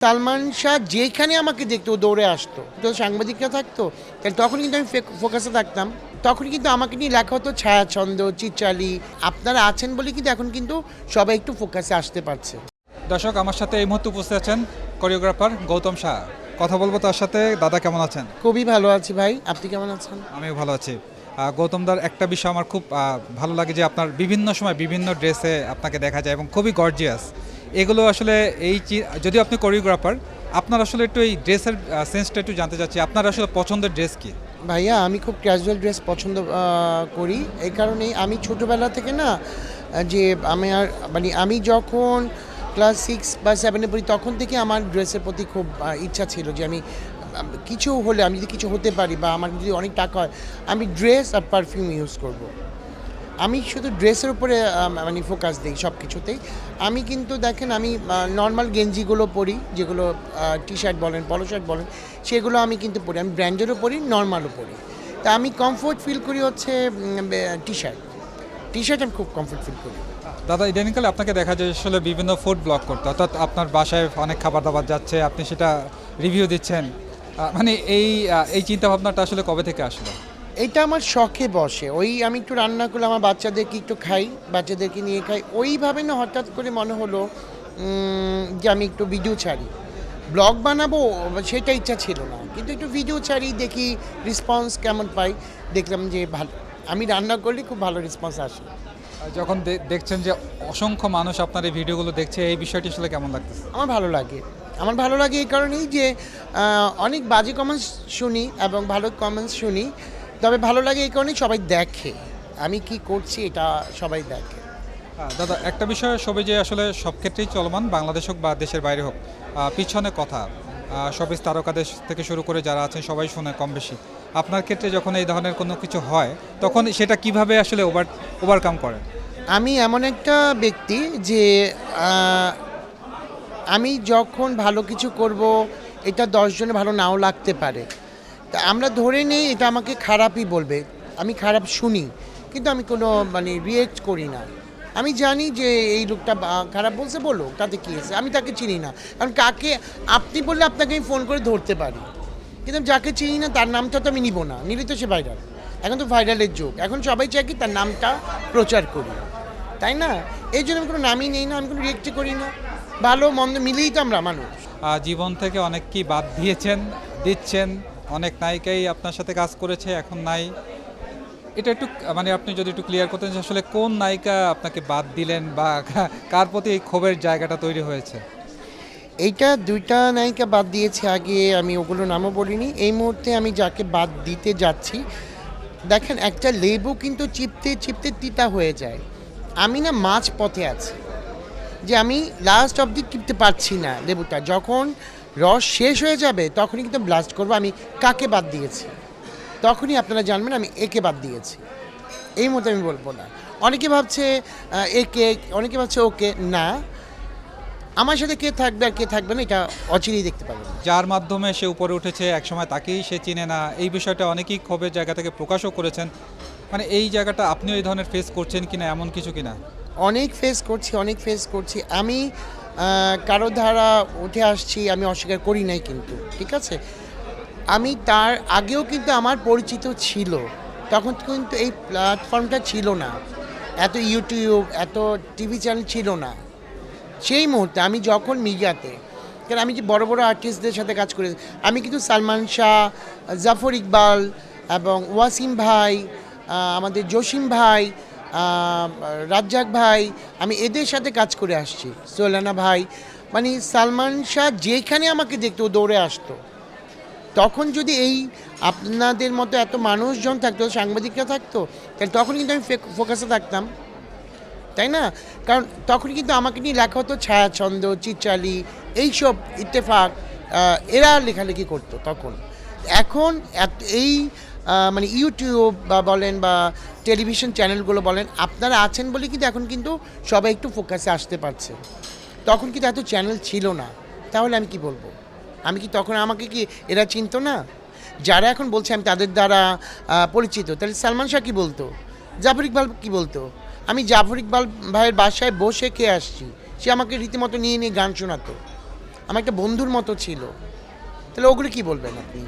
সালমান শাহ যেখানে আমাকে দেখতো ও দৌড়ে আসতো, তো সাংবাদিকরা থাকতো, তাহলে তখন কিন্তু আমি ফোকাসে থাকতাম। তখন কিন্তু আমাকে নিয়ে লেখা হতো ছায়াছন্দ, চিচালি। আপনারা আছেন বলে কিন্তু এখন কিন্তু সবাই একটু ফোকাসে আসতে পারছে। দর্শক, আমার সাথে এই মুহূর্তে উপস্থিত আছেন কোরিওগ্রাফার গৌতম শাহ। কথা বলবো তার সাথে। দাদা কেমন আছেন? খুবই ভালো আছি ভাই, আপনি কেমন আছেন? আমিও ভালো আছি। গৌতম দার একটা বিষয় আমার খুব ভালো লাগে যে আপনার বিভিন্ন সময় বিভিন্ন ড্রেসে আপনাকে দেখা যায় এবং খুবই গর্জিয়াস। এগুলো আসলে যদিও আপনি কোরিওগ্রাফার, আপনার আসলে একটু এই ড্রেসের সেন্সটা একটু জানতে চাচ্ছি। আপনার আসলে পছন্দের ড্রেস কি? ভাইয়া আমি খুব ক্যাজুয়াল ড্রেস পছন্দ করি। এই কারণেই আমি ছোটোবেলা থেকে না, যে আমি যখন ক্লাস 6 বা 7-এ পড়ি তখন থেকে আমার ড্রেসের প্রতি খুব ইচ্ছা ছিল যে আমি কিছু হলে, আমি যদি কিছু হতে পারি বা আমার যদি অনেক টাকা হয়, আমি ড্রেস আর পারফিউম ইউজ করব। আমি শুধু ড্রেসের উপরে মানে ফোকাস দিই সব কিছুতেই। আমি কিন্তু দেখেন, আমি নর্মাল গেঞ্জিগুলো পরি, যেগুলো টি শার্ট বলেন, পলো শার্ট বলেন, সেগুলো আমি কিন্তু পরি। আমি ব্র্যান্ডেরও পরি, নর্মালও পরি। তা আমি কমফোর্ট ফিল করি হচ্ছে টি শার্ট। টি শার্ট আমি খুব কমফোর্ট ফিল করি। দাদা, ইদানিংকালে আপনাকে দেখা যায় আসলে বিভিন্ন ফুড ব্লগ করতে, অর্থাৎ আপনার বাসায় অনেক খাবার দাবার যাচ্ছে, আপনি সেটা রিভিউ দিচ্ছেন। মানে এই চিন্তা ভাবনাটা আসলে কবে থেকে আসলো? এটা আমার শখে বসে। আমি একটু রান্না করলে আমার বাচ্চাদেরকে একটু খাই, বাচ্চাদেরকে নিয়ে খাই। ওইভাবে না হঠাৎ করে মনে হলো যে আমি একটু ভিডিও ছাড়ি। ব্লগ বানাবো সেটা ইচ্ছা ছিল না, কিন্তু একটু ভিডিও ছাড়ি, দেখি রেসপন্স কেমন পাই। দেখলাম যে ভালো, আমি রান্না করলে খুব ভালো রেসপন্স আসে। যখন দেখছেন যে অসংখ্য মানুষ আপনার এই ভিডিওগুলো দেখছে, এই বিষয়টি আসলে কেমন লাগতেছে? আমার ভালো লাগে। আমার ভালো লাগে এই কারণেই যে অনেক বাজে কমেন্টস শুনি এবং ভালো কমেন্টস শুনি। তবে ভালো লাগে এই কারণেই সবাই দেখে আমি কি করছি, এটা সবাই দেখে। দাদা, একটা বিষয় সবই যে আসলে সব ক্ষেত্রেই চলমান, বাংলাদেশ হোক বা দেশের বাইরে হোক, পিছনে কথা সবই তারকাদেশ থেকে শুরু করে যারা আছেন সবাই শুনে কম বেশি। আপনার ক্ষেত্রে যখন এই ধরনের কোনো কিছু হয়, তখন সেটা কিভাবে আসলে ওভারকাম করেন? আমি এমন একটা ব্যক্তি যে আমি যখন ভালো কিছু করব, এটা 10 জনে ভালো নাও লাগতে পারে। তা আমরা ধরে নেই এটা আমাকে খারাপই বলবে, আমি খারাপ শুনি, কিন্তু আমি কোনো মানে রিয়েক্ট করি না। আমি জানি যে এই লোকটা খারাপ বলছে, বলো, তাতে কী আছে, আমি তাকে চিনি না। কারণ কাকে আপনি বললে আপনাকে আমি ফোন করে ধরতে পারি, কিন্তু আমি যাকে চিনি না তার নামটা তো আমি নিব না, নিলে তো সে ভাইরাল। এখন তো ভাইরালের যুগ, এখন সবাই চায় কি তার নামটা প্রচার করি, তাই না? এই জন্য আমি কোনো নামই নেই না, আমি কোনো রিয়েক্টই করি না। ভালো মন্দ মিলেই তো আমরা মানুষ। জীবন থেকে অনেককেই বাদ দিচ্ছেন, অনেক নায়িকাই আপনার সাথে কাজ করেছে, এখন নাই। এটা একটু মানে আপনি যদি একটু ক্লিয়ার করতেন যে আসলে কোন নায়িকা আপনাকে বাদ দিলেন বা কার প্রতি এই ক্ষোভের জায়গাটা তৈরি হয়েছে? এইটা 2টা নায়িকা বাদ দিয়েছে আগে, আমি ওগুলো নামও বলিনি। এই মুহূর্তে আমি যাকে বাদ দিতে যাচ্ছি, দেখেন একটা লেবু কিন্তু চিপতে চিপতে তিতা হয়ে যায়। আমি না মাঝ পথে আছি, যে আমি লাস্ট অবধি টিপতে পারছি না লেবুটা। যখন রস শেষ হয়ে যাবে তখনই কিন্তু ব্লাস্ট করবো আমি কাকে বাদ দিয়েছি। তখনই আপনারা জানবেন আমি একে বাদ দিয়েছি। এই মতো আমি বলবো না। অনেকে ভাবছে একে, অনেকে ভাবছে ওকে। না, আমার সাথে কে থাকবে আর কে থাকবে না, এটা অচিরেই দেখতে পাবেন। যার মাধ্যমে সে উপরে উঠেছে, একসময় তাকেই সে চিনে না, এই বিষয়টা অনেকেই ক্ষোভের জায়গা থেকে প্রকাশও করেছেন। মানে এই জায়গাটা আপনিও এই ধরনের ফেস করছেন কিনা, এমন কিছু কিনা? অনেক ফেস করছি আমি। কারো ধারা উঠে আসছি, আমি অস্বীকার করি নাই, কিন্তু ঠিক আছে, আমি তার আগেও কিন্তু আমার পরিচিত ছিল। তখন কিন্তু এই প্ল্যাটফর্মটা ছিল না, এত ইউটিউব, এত টিভি চ্যানেল ছিল না সেই মুহূর্তে। আমি যখন মিডিয়াতে, কারণ আমি যে বড় বড় আর্টিস্টদের সাথে কাজ করেছি, আমি কিন্তু সালমান শাহ, জাফর ইকবাল এবং ওয়াসিম ভাই, আমাদের জসিম ভাই, রাজ্জাক ভাই, আমি এদের সাথে কাজ করে আসছি, সোলানা ভাই। মানে সালমান শাহ যেখানে আমাকে দেখতো ও দৌড়ে আসতো। তখন যদি এই আপনাদের মতো এত মানুষজন থাকতো, সাংবাদিকরা থাকতো, তাহলে তখন কিন্তু আমি ফোকাসে থাকতাম, তাই না? কারণ তখন কিন্তু আমাকে নিয়ে লেখা হতো ছায়াছন্দ, চিচালি, এইসব ইত্তেফাক, এরা লেখালেখি করতো তখন। এখন এই মানে ইউটিউব বা বলেন বা টেলিভিশন চ্যানেলগুলো বলেন, আপনারা আছেন বলে কিন্তু এখন কিন্তু সবাই একটু ফোকাসে আসতে পারছে। তখন কিন্তু এত চ্যানেল ছিল না, তাহলে আমি কি বলবো? আমি কি তখন, আমাকে কি এরা চিনতো না? যারা এখন বলছে আমি তাদের দ্বারা পরিচিত, তাহলে সালমান শাহ কী বলতো, জাফর ইকবাল কী বলতো? আমি জাফর ইকবাল ভাইয়ের বাসায় বসে খেয়ে আসছি, সে আমাকে রীতিমতো নিয়ে নিয়ে গান শোনাতো। আমার একটা বন্ধুর মতো ছিল, তাহলে ওগুলো কি বলবেন আপনি?